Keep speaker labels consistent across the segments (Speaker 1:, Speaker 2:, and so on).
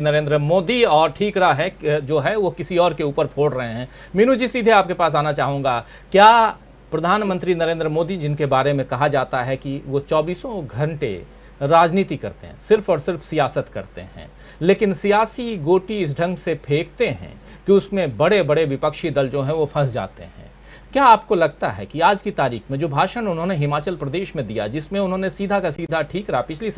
Speaker 1: नरेंद्र मोदी और ठीक रहा है जो है वो किसी और के ऊपर फोड़ रहे हैं। मीनू जी, सीधे आपके पास आना चाहूँगा। क्या प्रधानमंत्री नरेंद्र मोदी, जिनके बारे में कहा जाता है कि वो 24 घंटे राजनीति करते हैं, सिर्फ और सिर्फ सियासत करते हैं, लेकिन सियासी गोटी इस ढंग से फेंकते हैं कि उसमें बड़े बड़े विपक्षी दल जो हैं वो फंस जाते हैं। क्या आपको लगता है कि आज की तारीख में जो भाषण उन्होंने हिमाचल प्रदेश में दिया, जिसमें उन्होंने सीधा का सीधा ठीक रहा, पिछली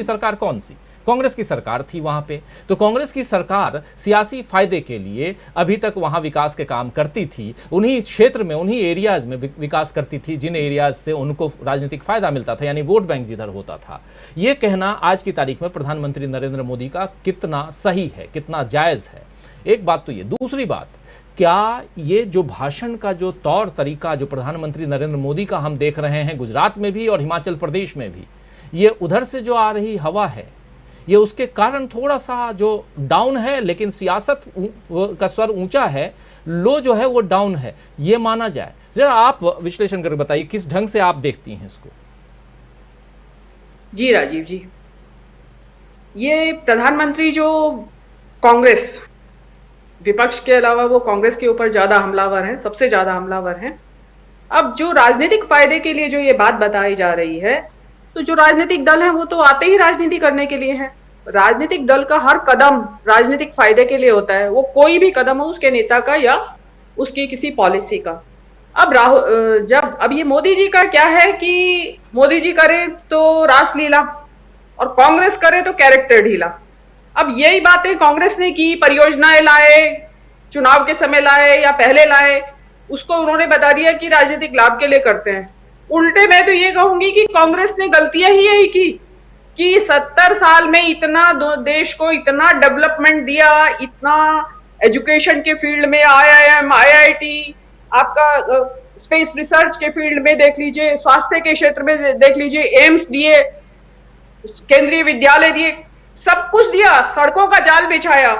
Speaker 1: सरकार कौन सी? कांग्रेस की सरकार थी वहां पे। तो कांग्रेस की सरकार सियासी फायदे के लिए अभी तक वहां विकास के काम करती थी, उन्हीं क्षेत्र में, उन्हीं एरियाज में विकास करती थी जिन एरियाज से उनको राजनीतिक फायदा मिलता था, यानी वोट बैंक जिधर होता था। ये कहना आज की तारीख में प्रधानमंत्री नरेंद्र मोदी का कितना सही है, कितना जायज है? एक बात तो ये। दूसरी बात, क्या ये जो भाषण का जो तौर तरीका जो प्रधानमंत्री नरेंद्र मोदी का हम देख रहे हैं गुजरात में भी और हिमाचल प्रदेश में भी, ये उधर से जो आ रही हवा है, ये उसके कारण थोड़ा सा जो डाउन है, लेकिन सियासत का स्वर ऊंचा है, लो जो है वो डाउन है, ये माना जाए? जरा आप विश्लेषण करके बताइए किस ढंग से आप देखती हैं इसको।
Speaker 2: जी राजीव जी, ये प्रधानमंत्री जो कांग्रेस, विपक्ष के अलावा वो कांग्रेस के ऊपर ज्यादा हमलावर हैं, सबसे ज्यादा हमलावर हैं। अब जो राजनीतिक फायदे के लिए जो ये बात बताई जा रही है, तो जो राजनीतिक दल हैं वो तो आते ही राजनीति करने के लिए हैं। राजनीतिक दल का हर कदम राजनीतिक फायदे के लिए होता है, वो कोई भी कदम हो उसके नेता का या उसकी किसी पॉलिसी का। अब ये मोदी जी का क्या है कि मोदी जी करे तो रासलीला और कांग्रेस करे तो कैरेक्टर ढीला। अब यही बातें कांग्रेस ने की, परियोजनाएं लाए, चुनाव के समय लाए या पहले लाए, उसको उन्होंने बता दिया कि राजनीतिक लाभ के लिए करते हैं। उल्टे मैं तो ये कहूंगी कि कांग्रेस ने गलतियां ही यही की कि 70 साल में इतना देश को इतना डेवलपमेंट दिया, इतना एजुकेशन के फील्ड में IIM, IIT, आपका स्पेस रिसर्च के फील्ड में देख लीजिए, स्वास्थ्य के क्षेत्र में देख लीजिए, एम्स दिए, केंद्रीय विद्यालय दिए, सब कुछ दिया, सड़कों का जाल बिछाया,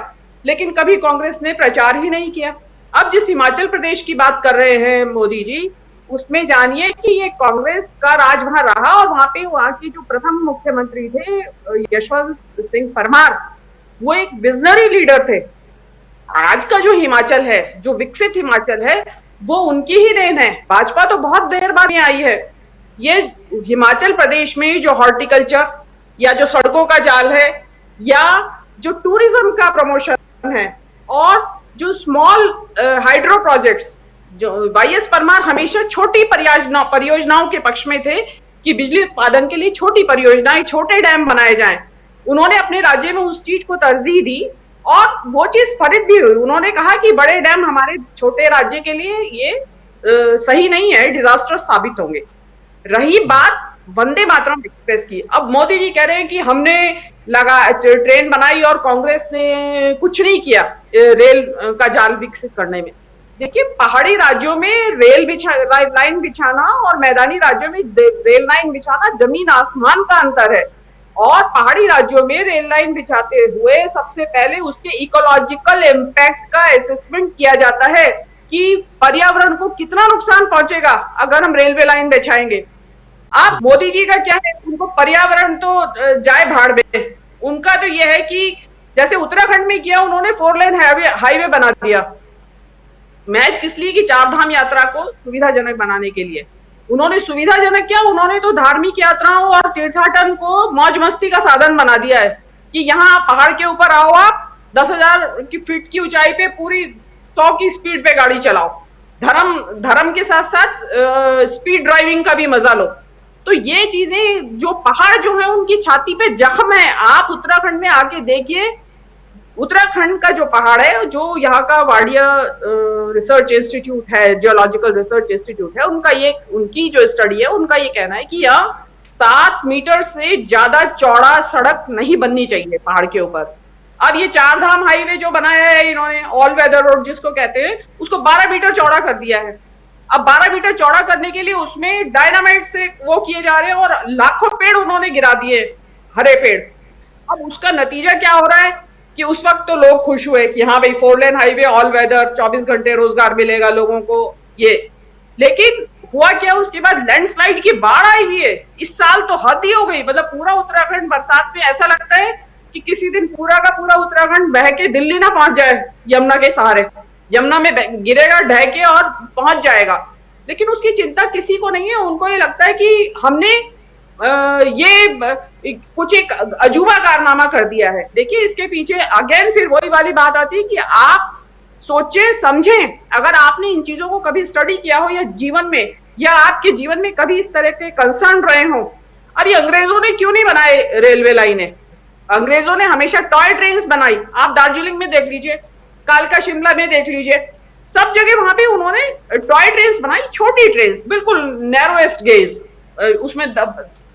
Speaker 2: लेकिन कभी कांग्रेस ने प्रचार ही नहीं किया। अब जिस हिमाचल प्रदेश की बात कर रहे हैं मोदी जी, उसमें जानिए कि ये कांग्रेस का राज वहां रहा और वहां के जो प्रथम मुख्यमंत्री थे यशवंत सिंह परमार, वो एक विजनरी लीडर थे। आज का जो हिमाचल है, जो विकसित हिमाचल है, वो उनकी ही देन है। भाजपा तो बहुत देर बाद आई है। ये हिमाचल प्रदेश में जो हॉर्टिकल्चर या जो सड़कों का जाल है या जो टूरिज्म का प्रमोशन है और जो स्मॉल हाइड्रो प्रोजेक्ट्स, जो YS परमार हमेशा छोटी परियोजनाओं के पक्ष में थे कि बिजली उत्पादन के लिए छोटी परियोजनाएं, छोटे डैम बनाए जाएं। उन्होंने अपने राज्य में उस चीज को तरजीह दी और वो चीज फलित भी हुई। उन्होंने कहा कि बड़े डैम हमारे छोटे राज्य के लिए ये सही नहीं है, डिजास्टर साबित होंगे। रही बात वंदे मातरम एक्सप्रेस की, अब मोदी जी कह रहे हैं कि हमने ट्रेन बनाई और कांग्रेस ने कुछ नहीं किया रेल का जाल विकसित करने में। देखिए, पहाड़ी राज्यों में रेल लाइन बिछाना और मैदानी राज्यों में रेल लाइन बिछाना जमीन आसमान का अंतर है। और पहाड़ी राज्यों में रेल लाइन बिछाते हुए सबसे पहले उसके इकोलॉजिकल इम्पैक्ट का असेसमेंट किया जाता है कि पर्यावरण को कितना नुकसान पहुंचेगा अगर हम रेलवे लाइन बिछाएंगे। आप मोदी जी का क्या है, उनको पर्यावरण तो जाए भाड़ में। उनका तो यह है कि जैसे उत्तराखंड में किया, उन्होंने 4 लेन हाईवे बना दिया। मैच किस लिए? कि 4 धाम यात्रा को सुविधाजनक बनाने के लिए। उन्होंने सुविधाजनक क्या, उन्होंने तो धार्मिक यात्राओं और तीर्थाटन को मौज मस्ती का साधन बना दिया है कि यहाँ पहाड़ के ऊपर आओ, आप 10,000 फीट की ऊंचाई पे पूरी 100 की स्पीड पे गाड़ी चलाओ, धर्म के साथ साथ स्पीड ड्राइविंग का भी मजा लो। तो ये चीजें, जो पहाड़ जो है उनकी छाती पे जख्म है। आप उत्तराखंड में आके देखिए, उत्तराखंड का जो पहाड़ है, जो यहाँ का वाडिया रिसर्च इंस्टीट्यूट है, जियोलॉजिकल रिसर्च इंस्टीट्यूट है, उनकी जो स्टडी है, उनका ये कहना है कि यहाँ 7 मीटर से ज्यादा चौड़ा सड़क नहीं बननी चाहिए पहाड़ के ऊपर। अब ये 4 धाम हाईवे जो बनाया है इन्होंने, ऑल वेदर रोड जिसको कहते हैं, उसको 12 मीटर चौड़ा कर दिया है। अब 12 मीटर चौड़ा करने के लिए उसमें डायनामाइट से वो किए जा रहे हैं और लाखों पेड़ उन्होंने गिरा दिए, हरे पेड़। अब उसका नतीजा क्या हो रहा है कि उस वक्त तो लोग खुश हुए कि हाँ भाई 4 लेन हाईवे, ऑल वेदर, 24 घंटे रोजगार मिलेगा लोगों को, ये। लेकिन हुआ क्या, उसके बाद लैंडस्लाइड की बाढ़ आई हुई है। इस साल तो हद ही हो गई। मतलब पूरा उत्तराखंड बरसात में ऐसा लगता है कि किसी दिन पूरा का पूरा उत्तराखंड बह के दिल्ली ना पहुंच जाए यमुना के सहारे, यमुना में गिरेगा ढह के और पहुंच जाएगा। लेकिन उसकी चिंता किसी को नहीं है। उनको ये लगता है कि हमने ये कुछ एक अजूबा कारनामा कर दिया है। देखिए इसके पीछे अगेन फिर वही वाली बात आती है कि आप सोचें समझें, अगर आपने इन चीजों को कभी स्टडी किया हो या जीवन में, या आपके जीवन में कभी इस तरह के कंसर्न रहे हो। अभी अंग्रेजों ने क्यों नहीं बनाए रेलवे लाइनें? अंग्रेजों ने हमेशा टॉय ट्रेन्स बनाई। आप दार्जिलिंग में देख लीजिए, कालका शिमला में देख लीजिए, सब जगह वहां पे उन्होंने टॉय ट्रेन्स बनाई, छोटी ट्रेन्स, बिल्कुल नैरोएस्ट गेज, उसमें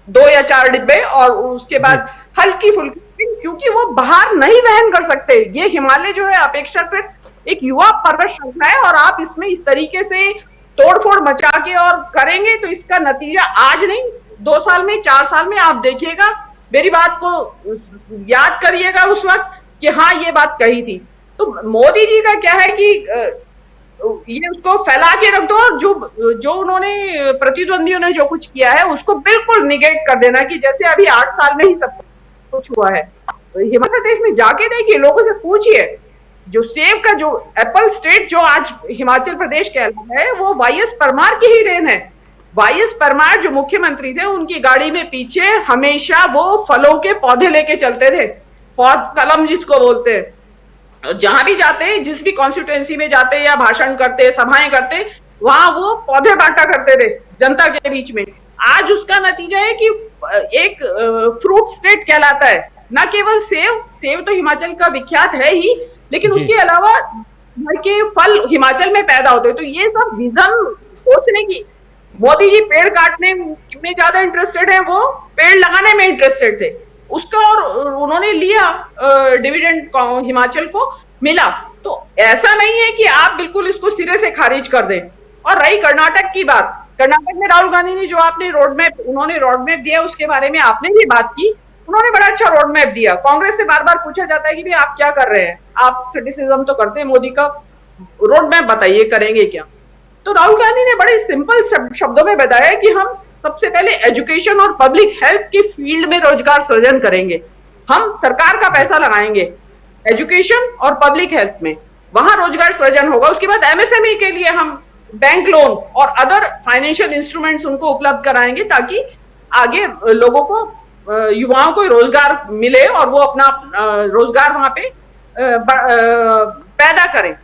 Speaker 2: 2 या 4 डिब्बे, और उसके बाद हल्की फुल्की, क्योंकि वो बाहर नहीं वहन कर सकते। ये हिमालय जो है अपेक्षाकृत एक युवा पर्वत श्रृंखला है, और आप इसमें इस तरीके से तोड़फोड़ मचा के और करेंगे तो इसका नतीजा आज नहीं 2 साल में 4 साल में आप देखिएगा। मेरी बात को याद करिएगा उस वक्त कि हाँ ये बात कही थी। तो मोदी जी का क्या है कि ये उसको फैला के रख दो, और जो उन्होंने प्रतिद्वंदियों ने जो कुछ किया है उसको बिल्कुल निगेट कर देना, कि जैसे अभी 8 साल में ही सब कुछ हुआ है। हिमाचल प्रदेश में जाके देखिए, लोगों से पूछिए, जो सेब का जो एप्पल स्टेट जो आज हिमाचल प्रदेश कहलाता है, वो वाईएस परमार की ही देन है। वाईएस परमार जो मुख्यमंत्री थे, उनकी गाड़ी में पीछे हमेशा वो फलों के पौधे लेके चलते थे, पौध कलम जिसको बोलते हैं। जहां भी जाते, जिस भी कॉन्स्टिट्यूएंसी में जाते या भाषण करते, सभाएं करते, वहां वो पौधे बांटा करते थे जनता के बीच में। आज उसका नतीजा है कि एक फ्रूट स्टेट कहलाता है। न केवल सेब तो हिमाचल का विख्यात है ही, लेकिन उसके अलावा भर के फल हिमाचल में पैदा होते हैं। तो ये सब विजन सोचने की, मोदी जी पेड़ काटने में ज्यादा इंटरेस्टेड है, वो पेड़ लगाने में इंटरेस्टेड थे उसका, और उन्होंने लिया डिविडेंड, हिमाचल को मिला। तो ऐसा नहीं है कि आप बिल्कुल इसको सिरे से खारिज कर दें। और रही कर्नाटक की बात, कर्नाटक में राहुल गांधी ने जो आपने उन्होंने रोड मैप दिया, उसके बारे में आपने भी बात की। उन्होंने बड़ा अच्छा रोड मैप दिया। कांग्रेस से बार बार पूछा जाता है कि भाई आप क्या कर रहे हैं, आप क्रिटिसिज्म तो करते हैं मोदी का, रोड मैप बताइए करेंगे क्या। तो राहुल गांधी ने बड़े सिंपल शब्दों में बताया कि हम सबसे पहले एजुकेशन और पब्लिक हेल्थ के फील्ड में रोजगार सृजन करेंगे। हम सरकार का पैसा लगाएंगे एजुकेशन और पब्लिक हेल्थ में, वहां रोजगार सृजन होगा। उसके बाद एमएसएमई के लिए हम बैंक लोन और अदर फाइनेंशियल इंस्ट्रूमेंट्स उनको उपलब्ध कराएंगे, ताकि आगे लोगों को, युवाओं को रोजगार मिले और वो अपना रोजगार वहां पे पैदा करें।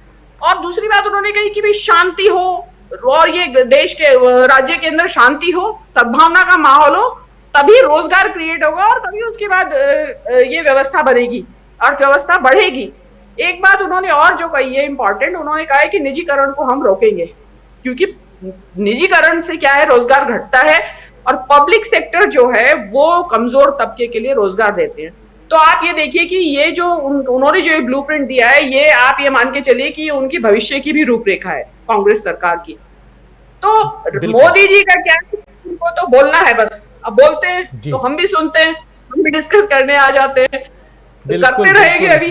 Speaker 2: और दूसरी बात उन्होंने कही कि भाई शांति हो, और ये देश के, राज्य के अंदर शांति हो, सद्भावना का माहौल हो, तभी रोजगार क्रिएट होगा, और तभी उसके बाद ये व्यवस्था बनेगी, अर्थव्यवस्था बढ़ेगी। एक बात उन्होंने और जो कही है इंपॉर्टेंट, उन्होंने कहा है कि निजीकरण को हम रोकेंगे, क्योंकि निजीकरण से क्या है, रोजगार घटता है, और पब्लिक सेक्टर जो है वो कमजोर तबके के लिए रोजगार देते हैं। तो आप ये देखिए कि ये जो उन्होंने जो ब्लूप्रिंट दिया है, ये आप ये मान के चलिए कि उनकी भविष्य की भी रूपरेखा है कांग्रेस सरकार की। तो मोदी जी का क्या है, उनको तो बोलना है बस, अब बोलते हैं तो हम भी सुनते हैं, हम भी डिस्कस करने आ जाते हैं, करते रहेंगे अभी।